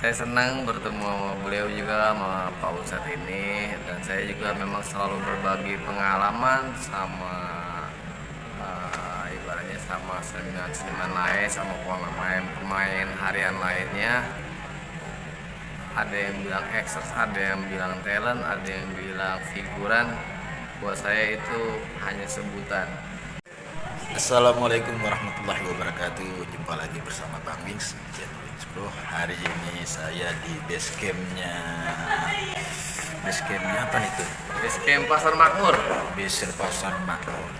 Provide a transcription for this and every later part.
Saya senang bertemu sama beliau juga, sama Pak Ustadz ini, dan saya juga memang selalu berbagi pengalaman sama ibaratnya sama seniman lain, sama pemain harian lainnya. Ada yang bilang ekstras, ada yang bilang talent, ada yang bilang figuran. Buat saya itu hanya sebutan. Assalamualaikum warahmatullahi wabarakatuh. Jumpa lagi bersama Bang Wings, Bro. Hari ini saya di base campnya apa nih tuh? Base Camp Pasar Makmur. Base Pasar Makmur.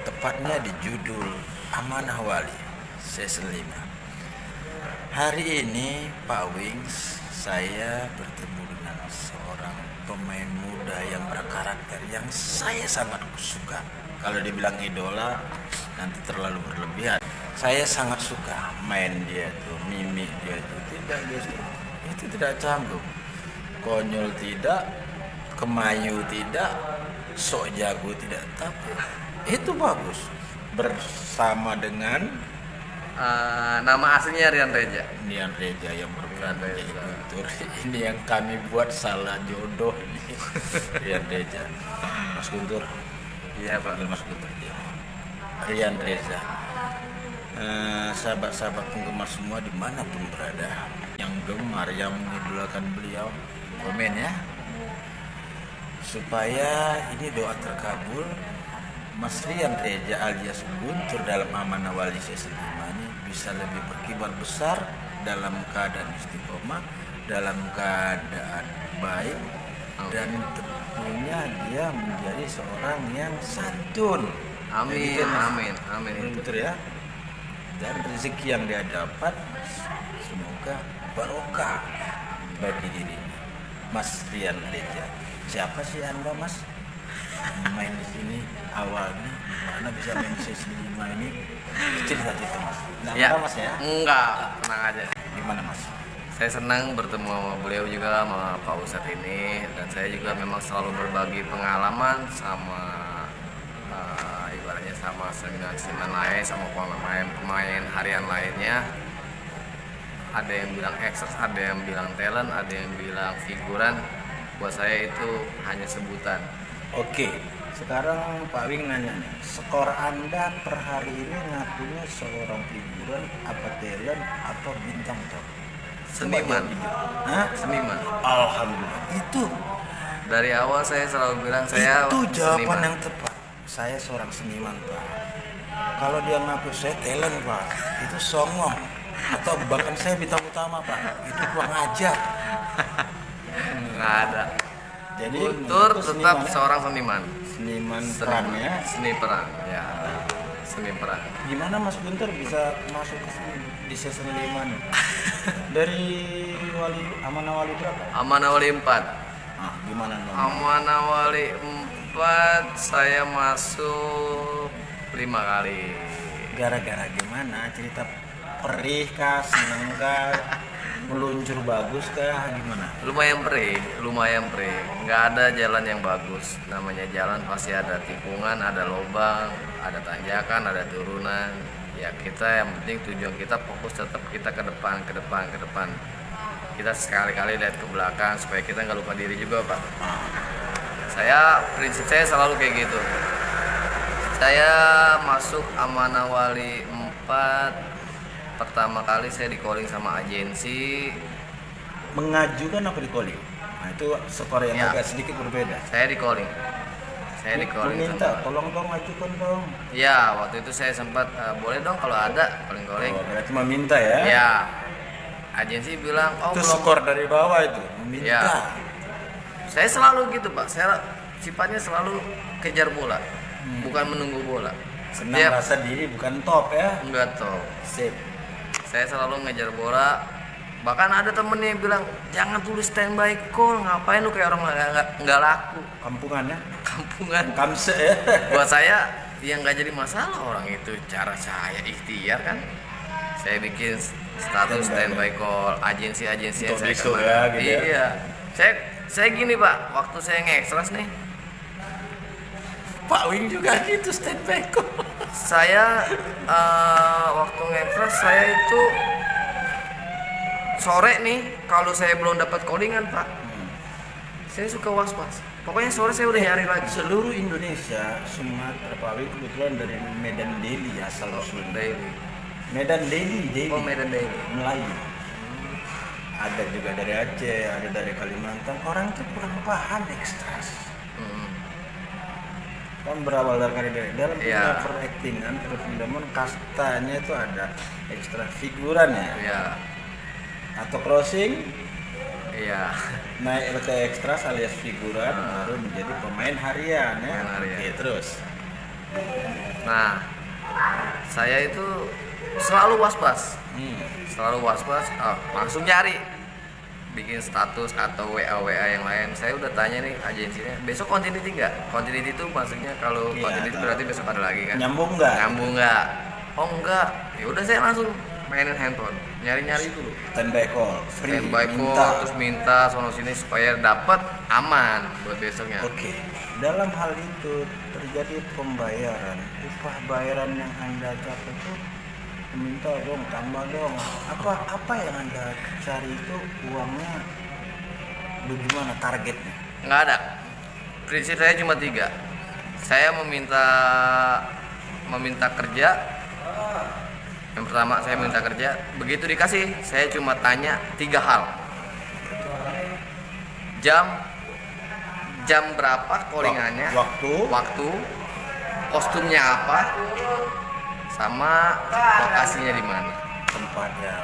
Tepatnya di judul Amanah Wali Season 5. Hari ini Pak Wings, saya bertemu dengan seorang pemain muda yang berkarakter yang saya sangat suka. Kalau dibilang idola nanti terlalu berlebihan. Saya sangat suka main dia tuh, mimik dia tuh tidak guys, itu tidak canggung, konyol tidak, kemayu tidak, sok jago tidak, tapi itu bagus. Bersama dengan Nama aslinya Rian Reja. Rian Reja yang berperan Rian menjadi Reja. Guntur. Ini yang kami buat salah jodoh nih. Rian Reja, Mas Guntur. Iya Pak. Mas Guntur dia. Rian Reza. Sahabat-sahabat penggemar semua dimanapun berada, yang gemar, yang mengidolakan beliau, komen ya, supaya ini doa terkabul. Mas Rian Reja alias Guntur dalam Amanah Wali Season 5 ini bisa lebih berkibar besar dalam keadaan istiqomah, dalam keadaan baik, dan tentunya dia menjadi seorang yang santun. Amin, amin, amin. Guntur ya. Dan rezeki yang dia dapat semoga barokah bagi dirinya. Mas Rian Reja. Siapa sih Anda, Mas? Main di sini awalnya gimana bisa main di season 5 ini? Cerita Mas. Ya, Mas ya? Enggak, tenang aja. Gimana Mas? Saya senang bertemu sama beliau juga, sama Pak Ustadz ini, dan saya juga memang selalu berbagi pengalaman sama ibaratnya sama seniman lain, sama pemain harian lainnya. Ada yang bilang ekstras, ada yang bilang talent, ada yang bilang figuran. Buat saya itu hanya sebutan. Oke, sekarang Pak Wing nanya nih, skor Anda per hari ini ngakunya seorang figuran, apa talent, apa bintang top? Seniman. Hah? Seniman. Alhamdulillah. Itu Dari awal saya selalu bilang saya itu jawaban seniman. yang tepat. Saya seorang seniman, Pak. Kalau dia ngaku saya talent, Pak, itu songong. Atau bahkan saya bintang utama, Pak, itu kurang ajar. Nggak ada. Jadi Guntur itu tetap seniman, ya? seorang seniman. Seniman perannya. Seni peran, ya. Seni peran. Gimana Mas Guntur bisa masuk ke sini di season 5 nih? Dari Amanah Wali berapa? Amanah Wali 4. Ah, gimana Bang? Amanah Wali 4 saya masuk 5 kali. Gara-gara gimana? Cerita perih kah, seneng kah, meluncur bagus kah, gimana? Lumayan perih. Nggak ada jalan yang bagus. Namanya jalan pasti ada tikungan, ada lubang, ada tanjakan, ada turunan. Ya kita yang penting tujuan kita fokus tetap kita ke depan. Kita sekali-kali lihat ke belakang supaya kita nggak lupa diri juga, Pak. Prinsip saya selalu kayak gitu. Saya masuk Amanah Wali 4 pertama kali saya di calling sama agensi. Mengajukan apa di calling? Nah, itu skor yang Ya. agak sedikit berbeda. Saya di calling Meminta, sama- tolong dong ajukan dong. Ya, waktu itu saya sempat boleh dong kalau ada calling. Oh, berarti meminta ya? Ya, agensi bilang Itu belum. skor dari bawah itu, meminta. Ya. Saya selalu gitu, Pak. Saya sifatnya selalu kejar bola, bukan menunggu bola. Senang Setiap rasa diri bukan top ya? enggak tahu. Sip. Saya selalu ngejar bola. Bahkan ada temennya yang bilang jangan tulis standby call, ngapain lu kayak orang nggak laku. Kampungan ya? Kampungan. Kamse ya? Buat saya yang nggak jadi masalah, orang itu cara saya ikhtiar kan. Saya bikin status standby call agensi yang Untuk saya besok kenal. ya, gitu ya? Iya. Saya gini, Pak, waktu saya nge-extras nih, Pak Wing juga gitu standby call. saya waktu nge-extras saya itu sore nih kalau saya belum dapat callingan Pak, saya suka was-was. Pokoknya sore saya udah nyari lagi. Seluruh Indonesia, Sumatera, Pak Wing kebetulan dari Medan Deli asal usulnya. Daily. Medan Deli, Oh, Medan Daily. Melayu. Ada juga dari Aceh, ada dari Kalimantan. Orang itu kurang paham ekstras. Hmm. Kan berawal dari dalam Iya. peraktingan, perfilman kastanya itu ada ekstra figuran ya, Iya. atau crossing, Iya. naik ke ekstras alias figuran, baru menjadi pemain harian ya. Pemain harian. Oke, terus. Nah, saya itu selalu was-was. Selalu was-was, langsung cari bikin status atau WA yang lain. Saya udah tanya nih agensinya, besok continuity nggak? Continuity itu maksudnya kalau Iya, continuity tahu. berarti besok ada lagi kan? Nyambung nggak? Nyambung nggak? Oh enggak. Ya udah saya langsung mainin handphone, nyari-nyari dulu. Standby call, free, Standby call, minta. terus minta sono sini supaya dapat aman buat besoknya. Oke, dalam hal itu terjadi pembayaran, upah bayaran yang Anda capai itu minta dong, tambah dong. Apa yang Anda cari itu uangnya bagaimana targetnya? Nggak ada. Prinsip saya cuma 3. Saya meminta kerja. Yang pertama saya minta kerja. Begitu dikasih, saya cuma tanya 3 hal. Jam berapa callingannya? Waktu, kostumnya apa, sama lokasinya di mana. Tempatnya.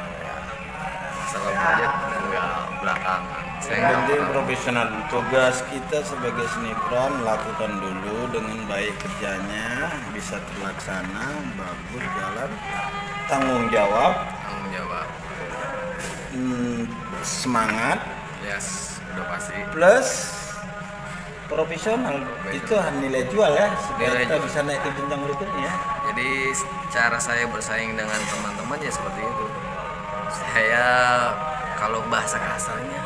Masalah budget enggak belakangan. Saya Yang nggak penting pernah. profesional. Tugas kita sebagai seniperan lakukan dulu dengan baik kerjanya, bisa terlaksana, bagus jalan, tanggung jawab, Tanggung jawab. semangat, Yes, udah pasti. plus profesional. Itu nilai jual ya, supaya Nilai kita jual. bisa naik ke jenjang berikutnya. Jadi cara saya bersaing dengan teman-teman ya seperti itu. Saya kalau bahasa kasarnya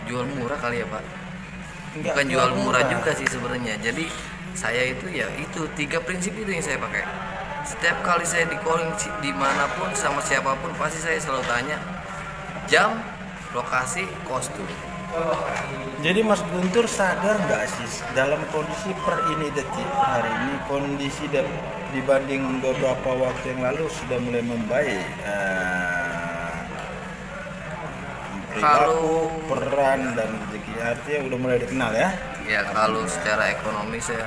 jual murah kali ya Pak. Enggak Bukan jual murah juga sih sebenarnya. Jadi saya itu ya itu 3 prinsip itu yang saya pakai. Setiap kali saya di calling dimanapun sama siapapun pasti saya selalu tanya jam, lokasi, kostum. Jadi Mas Guntur sadar nggak sih dalam kondisi per ini detik hari ini kondisi dibanding beberapa waktu yang lalu sudah mulai membaik. Perilaku, peran dan rezeki artinya udah mulai dikenal ya. Ya kalau secara ekonomi saya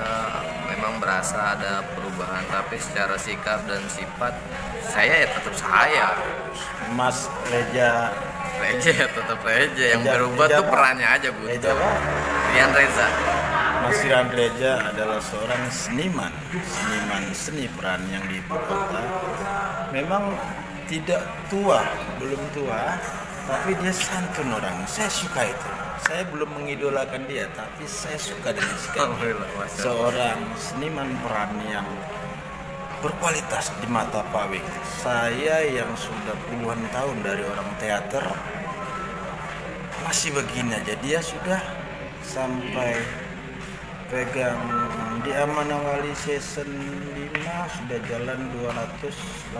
memang berasa ada perubahan, tapi secara sikap dan sifat saya ya tetap saya. Mas Reja Ya tetap Reja, yang Reja- berubah Reja tuh apa? perannya aja Bu. Reja apa? Rian Reza. Mas Rian Reja adalah seorang seniman seni peran yang di ibu kota. Memang tidak tua, belum tua, tapi dia santun orang. Saya suka itu. Saya belum mengidolakan dia, tapi saya suka dengan sikap Alhamdulillah, Masya Allah. seorang seniman peran yang berkualitas di mata Pak Wing. Saya yang sudah puluhan tahun dari orang teater masih begini aja, dia sudah sampai pegang di Amanah Wali season 5 sudah jalan 85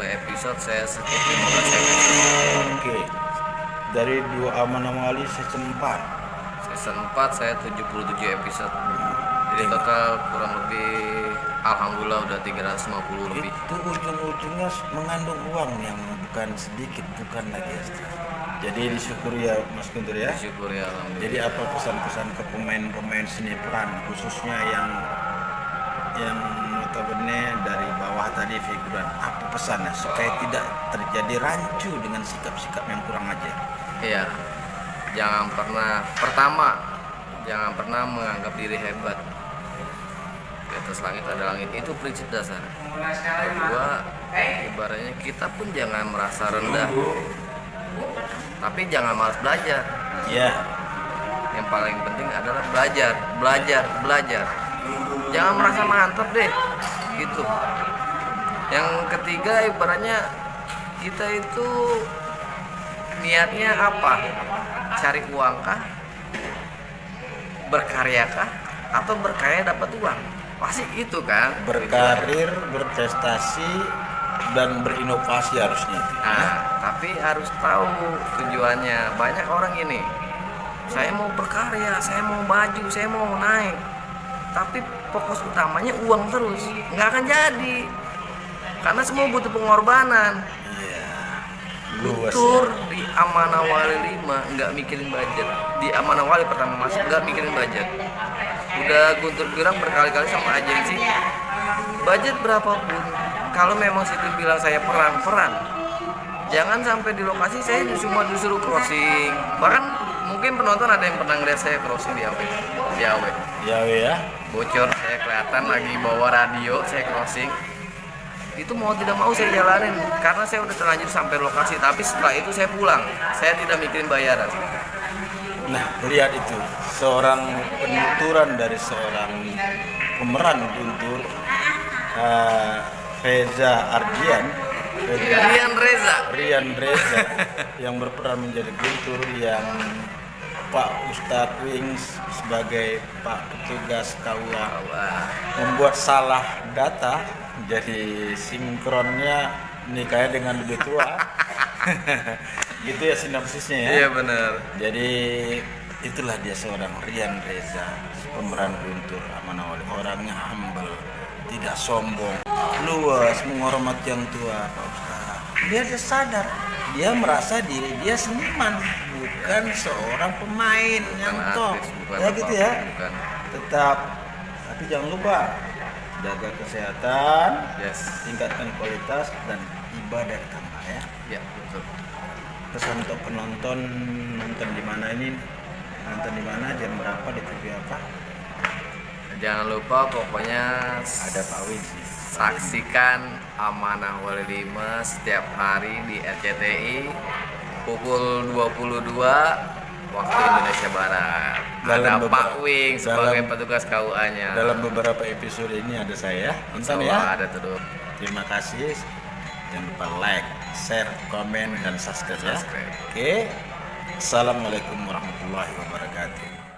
episode, saya skip 15 episode. Oke. Dari 2 Amanah Wali season 4. Season 4 saya 77 episode. Jadi total kurang lebih alhamdulillah udah 350 lebih. Itu ujung-ujungnya mengandung uang yang bukan sedikit, bukan lagi ekstra. Jadi disyukuri ya Mas Guntur ya. Syukur ya alhamdulillah. Jadi apa pesan-pesan ke pemain-pemain seni peran khususnya yang notabene dari bawah tadi figuran, apa pesannya supaya tidak terjadi rancu dengan sikap-sikap yang kurang ajar? Iya. Jangan pernah menganggap diri hebat. Di atas langit ada langit, itu prinsip dasar. Kedua, ibaratnya kita pun jangan merasa rendah. Tapi jangan malas belajar. Ya, Yang paling penting adalah belajar. Jangan merasa mantap deh, gitu. Yang ketiga ibaratnya kita itu niatnya apa? Cari uang kah? Berkarya kah? Atau berkarya dapat uang? Pasti itu kan. berkarir, berprestasi, dan berinovasi harusnya itu. Tapi harus tahu tujuannya. Banyak orang ini, saya mau berkarya, saya mau maju, saya mau naik, tapi fokus utamanya uang terus, nggak akan jadi. Karena semua butuh pengorbanan. Iya. Luas. Guntur di Amanah Wali 5 nggak mikirin budget. Di Amanah Wali pertama masuk nggak mikirin budget. Udah Guntur bilang berkali-kali sama agensi, budget berapapun, kalau memang situ bilang saya peran. Jangan sampai di lokasi saya cuma disuruh crossing. Bahkan mungkin penonton ada yang pernah ngeliat saya crossing di AW. Ya. Bocor, saya kelihatan lagi bawa radio, saya crossing. Itu mau tidak mau saya jalanin karena saya udah terlanjur sampai lokasi. Tapi setelah itu saya pulang, saya tidak mikirin bayaran. Nah, lihat itu, seorang penuturan dari seorang pemeran Guntur, Rian Reza yang berperan menjadi Guntur, yang Pak Ustadz Wings sebagai Pak petugas KUA membuat salah data, jadi sinkronnya nikahnya dengan lebih tua. Gitu ya sinopsisnya ya. Iya benar. Jadi itulah dia seorang Rian Reza, pemeran Guntur Amanah Wali. Orangnya humble, tidak sombong, luas, menghormati yang tua, Pak Ustaz. Dia sadar, dia merasa diri dia seniman, bukan seorang pemain yang top. Ya gitu ya. Bukan. Tetap, tapi jangan lupa jaga kesehatan, tingkatkan kualitas dan ibadah tambah ya. Iya betul. Pesan untuk penonton, nonton di mana ini? Nonton di mana? Jam berapa? Di TV apa? Jangan lupa pokoknya Ada Pak Wins. saksikan Amanah Wali 5 setiap hari di RCTI pukul 22 waktu Indonesia Barat. Ada Pak Wings sebagai petugas KUA-nya. Dalam beberapa episode ini ada saya. Nonton ya. Ada terus. Terima kasih. Jangan lupa like, share, komen, dan subscribe ya. Oke. Assalamualaikum warahmatullahi wabarakatuh.